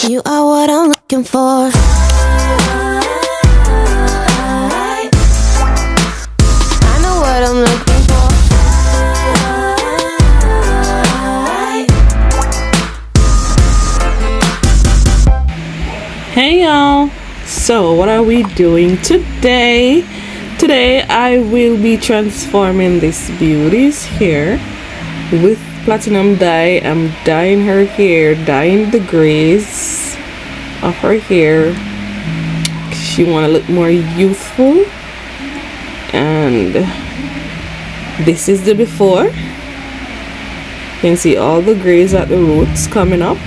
You are what I'm looking for. I know what I'm looking for. Hey y'all, so what are we doing today? Today I will be transforming this beauty's hair with platinum dye. I'm dyeing her hair, dyeing the grays of her hair. She want to look more youthful, and this is the before. You can see all the grays at the roots coming up.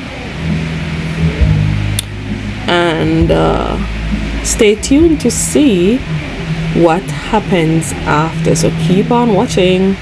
And stay tuned to see what happens after, so keep on watching.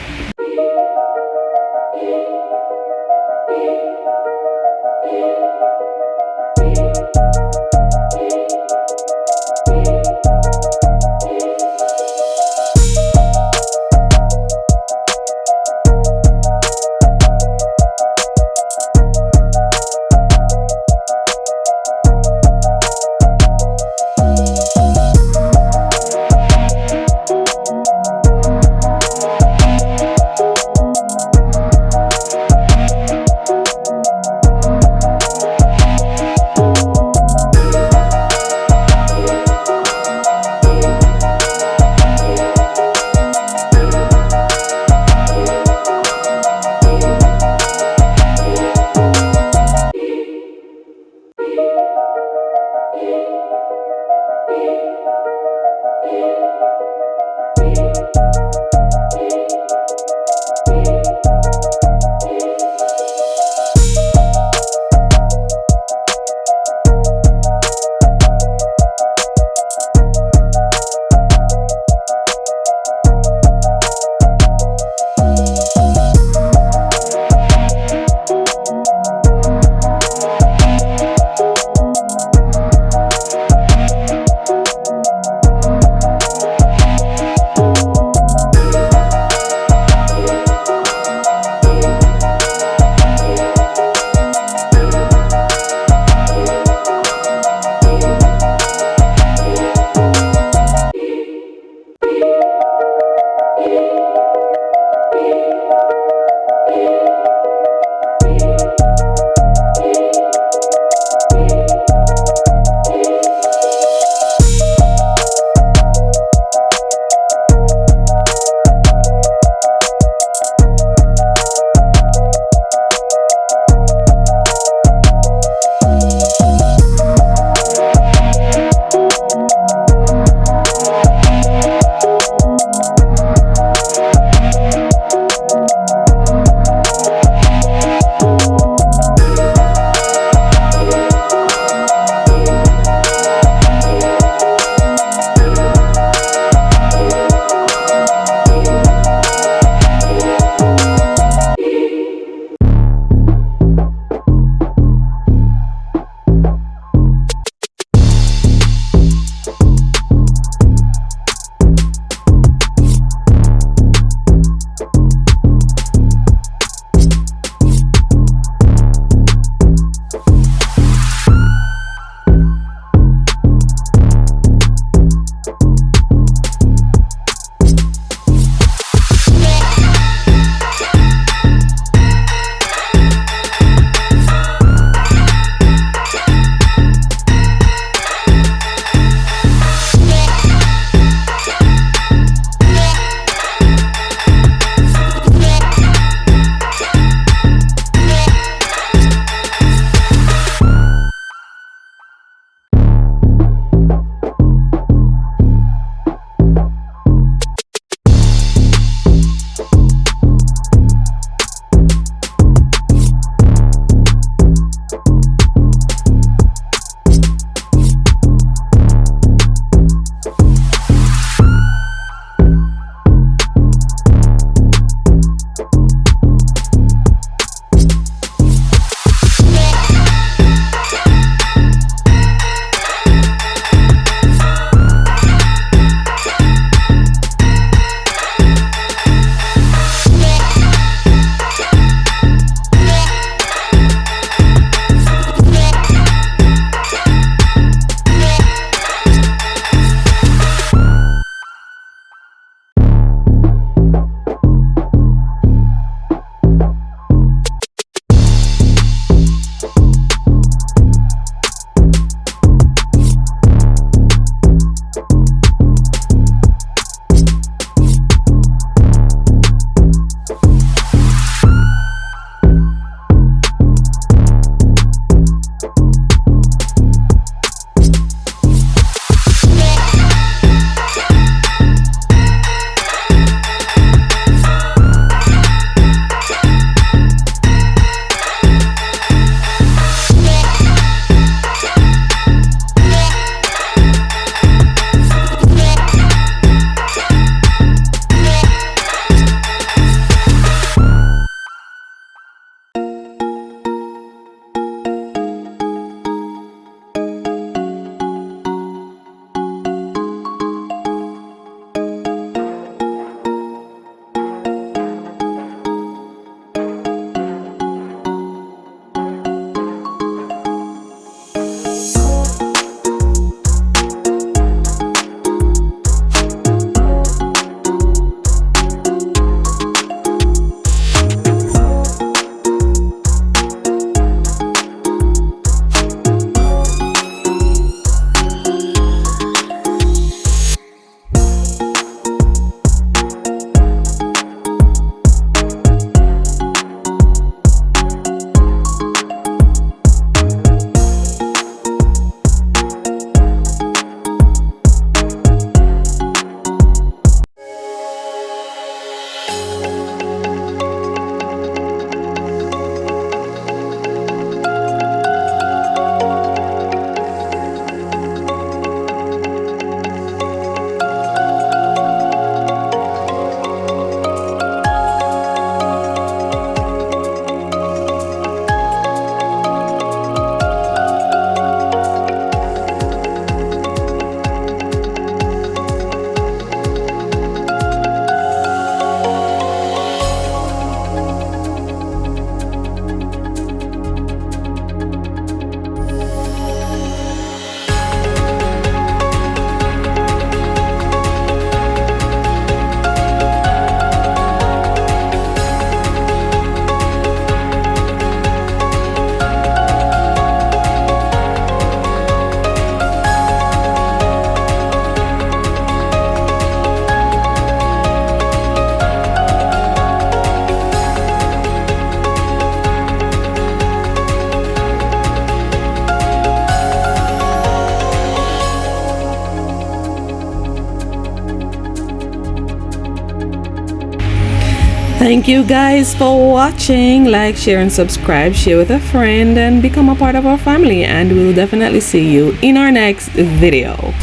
Thank you guys for watching. Like, share and subscribe, share with a friend, and become a part of our family, and we'll definitely see you in our next video.